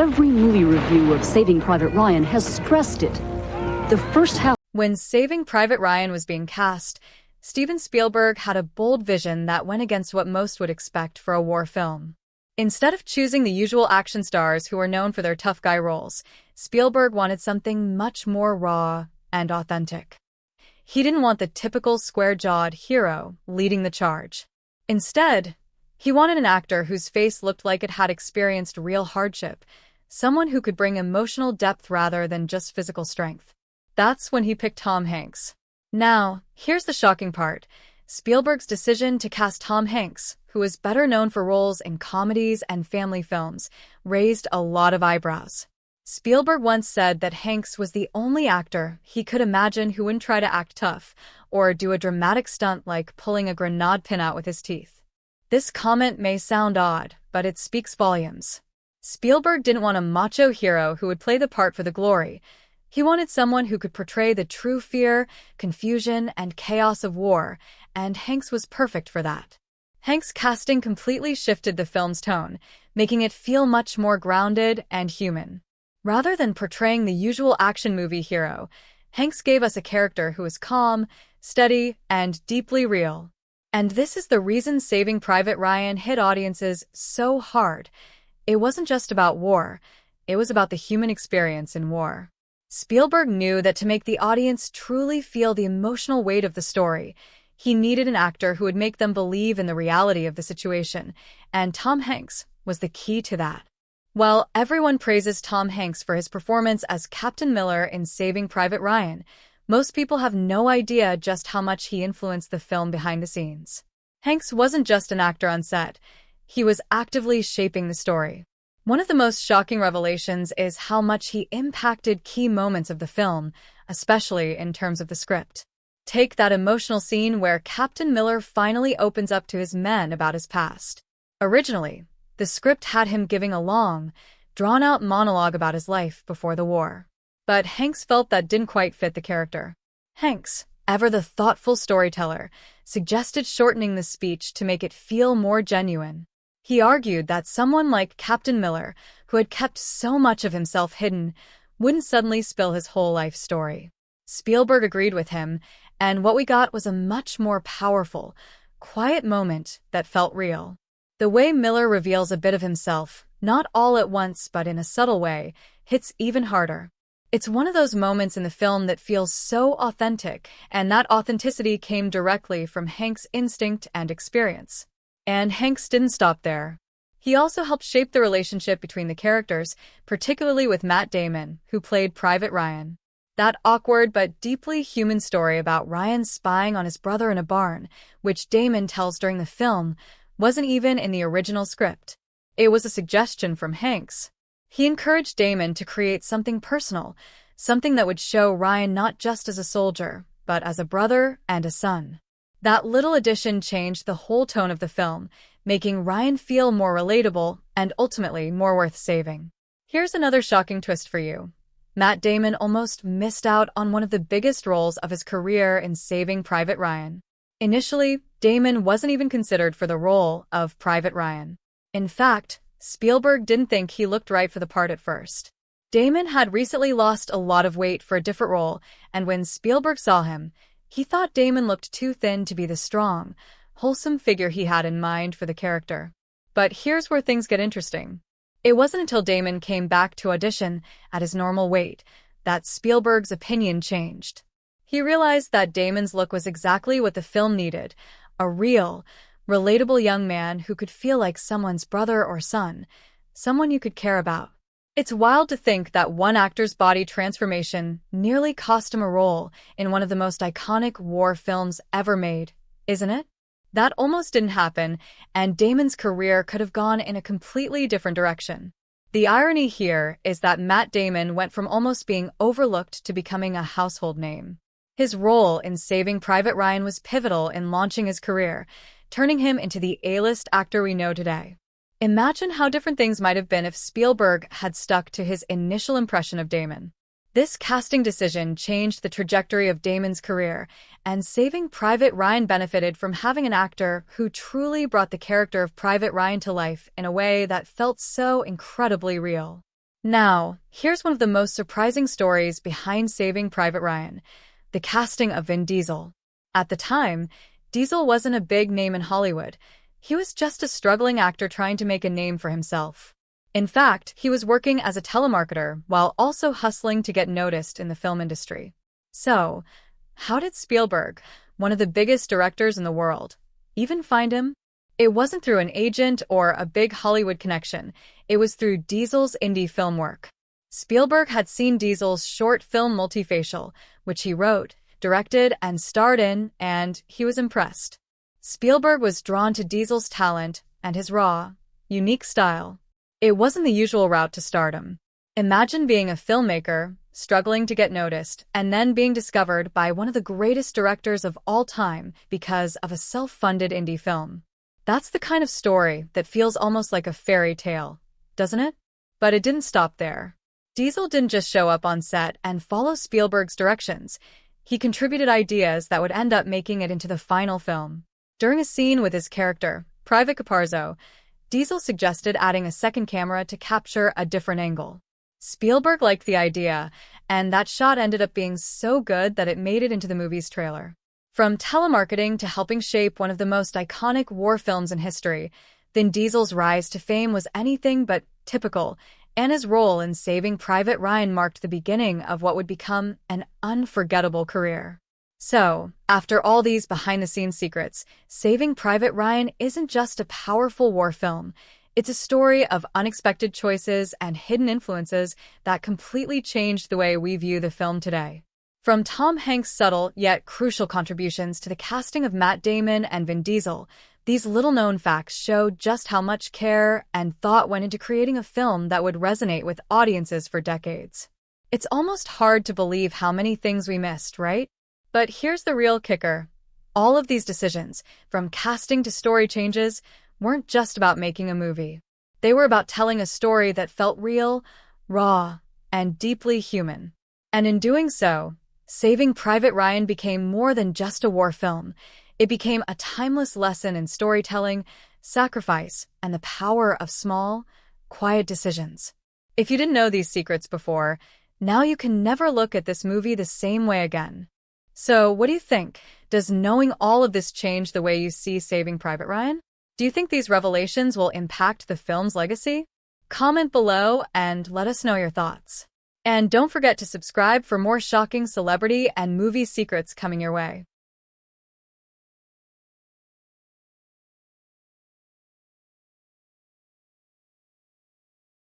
Every movie review of Saving Private Ryan has stressed it. The first half. When Saving Private Ryan was being cast, Steven Spielberg had a bold vision that went against what most would expect for a war film. Instead of choosing the usual action stars who were known for their tough guy roles, Spielberg wanted something much more raw and authentic. He didn't want the typical square-jawed hero leading the charge. Instead, he wanted an actor whose face looked like it had experienced real hardship, someone who could bring emotional depth rather than just physical strength. That's when he picked Tom Hanks. Now, here's the shocking part. Spielberg's decision to cast Tom Hanks, who is better known for roles in comedies and family films, raised a lot of eyebrows. Spielberg once said that Hanks was the only actor he could imagine who wouldn't try to act tough or do a dramatic stunt like pulling a grenade pin out with his teeth. This comment may sound odd, but it speaks volumes. Spielberg didn't want a macho hero who would play the part for the glory. He wanted someone who could portray the true fear, confusion, and chaos of war, and Hanks was perfect for that. Hanks' casting completely shifted the film's tone, making it feel much more grounded and human. Rather than portraying the usual action movie hero, Hanks gave us a character who is calm, steady, and deeply real. And this is the reason Saving Private Ryan hit audiences so hard. It wasn't just about war, it was about the human experience in war. Spielberg knew that to make the audience truly feel the emotional weight of the story, he needed an actor who would make them believe in the reality of the situation, and Tom Hanks was the key to that. While everyone praises Tom Hanks for his performance as Captain Miller in Saving Private Ryan, most people have no idea just how much he influenced the film behind the scenes. Hanks wasn't just an actor on set, he was actively shaping the story. One of the most shocking revelations is how much he impacted key moments of the film, especially in terms of the script. Take that emotional scene where Captain Miller finally opens up to his men about his past. Originally, the script had him giving a long, drawn-out monologue about his life before the war. But Hanks felt that didn't quite fit the character. Hanks, ever the thoughtful storyteller, suggested shortening the speech to make it feel more genuine. He argued that someone like Captain Miller, who had kept so much of himself hidden, wouldn't suddenly spill his whole life story. Spielberg agreed with him, and what we got was a much more powerful, quiet moment that felt real. The way Miller reveals a bit of himself, not all at once but in a subtle way, hits even harder. It's one of those moments in the film that feels so authentic, and that authenticity came directly from Hanks' instinct and experience. And Hanks didn't stop there. He also helped shape the relationship between the characters, particularly with Matt Damon, who played Private Ryan. That awkward but deeply human story about Ryan spying on his brother in a barn, which Damon tells during the film, wasn't even in the original script. It was a suggestion from Hanks. He encouraged Damon to create something personal, something that would show Ryan not just as a soldier, but as a brother and a son. That little addition changed the whole tone of the film, making Ryan feel more relatable and ultimately more worth saving. Here's another shocking twist for you. Matt Damon almost missed out on one of the biggest roles of his career in Saving Private Ryan. Initially, Damon wasn't even considered for the role of Private Ryan. In fact, Spielberg didn't think he looked right for the part at first. Damon had recently lost a lot of weight for a different role, and when Spielberg saw him, he thought Damon looked too thin to be the strong, wholesome figure he had in mind for the character. But here's where things get interesting. It wasn't until Damon came back to audition at his normal weight that Spielberg's opinion changed. He realized that Damon's look was exactly what the film needed, a real, relatable young man who could feel like someone's brother or son, someone you could care about. It's wild to think that one actor's body transformation nearly cost him a role in one of the most iconic war films ever made, isn't it? That almost didn't happen, and Damon's career could have gone in a completely different direction. The irony here is that Matt Damon went from almost being overlooked to becoming a household name. His role in Saving Private Ryan was pivotal in launching his career, turning him into the A-list actor we know today. Imagine how different things might have been if Spielberg had stuck to his initial impression of Damon. This casting decision changed the trajectory of Damon's career, and Saving Private Ryan benefited from having an actor who truly brought the character of Private Ryan to life in a way that felt so incredibly real. Now, here's one of the most surprising stories behind Saving Private Ryan: the casting of Vin Diesel. At the time, Diesel wasn't a big name in Hollywood. He was just a struggling actor trying to make a name for himself. In fact, he was working as a telemarketer while also hustling to get noticed in the film industry. So, how did Spielberg, one of the biggest directors in the world, even find him? It wasn't through an agent or a big Hollywood connection. It was through Diesel's indie film work. Spielberg had seen Diesel's short film Multifacial, which he wrote, directed, and starred in, and he was impressed. Spielberg was drawn to Diesel's talent and his raw, unique style. It wasn't the usual route to stardom. Imagine being a filmmaker, struggling to get noticed, and then being discovered by one of the greatest directors of all time because of a self-funded indie film. That's the kind of story that feels almost like a fairy tale, doesn't it? But it didn't stop there. Diesel didn't just show up on set and follow Spielberg's directions. He contributed ideas that would end up making it into the final film. During a scene with his character, Private Caparzo, Diesel suggested adding a second camera to capture a different angle. Spielberg liked the idea, and that shot ended up being so good that it made it into the movie's trailer. From telemarketing to helping shape one of the most iconic war films in history, Vin Diesel's rise to fame was anything but typical, and his role in Saving Private Ryan marked the beginning of what would become an unforgettable career. So, after all these behind-the-scenes secrets, Saving Private Ryan isn't just a powerful war film. It's a story of unexpected choices and hidden influences that completely changed the way we view the film today. From Tom Hanks' subtle yet crucial contributions to the casting of Matt Damon and Vin Diesel, these little-known facts show just how much care and thought went into creating a film that would resonate with audiences for decades. It's almost hard to believe how many things we missed, right? But here's the real kicker. All of these decisions, from casting to story changes, weren't just about making a movie. They were about telling a story that felt real, raw, and deeply human. And in doing so, Saving Private Ryan became more than just a war film. It became a timeless lesson in storytelling, sacrifice, and the power of small, quiet decisions. If you didn't know these secrets before, now you can never look at this movie the same way again. So, what do you think? Does knowing all of this change the way you see Saving Private Ryan? Do you think these revelations will impact the film's legacy? Comment below and let us know your thoughts. And don't forget to subscribe for more shocking celebrity and movie secrets coming your way.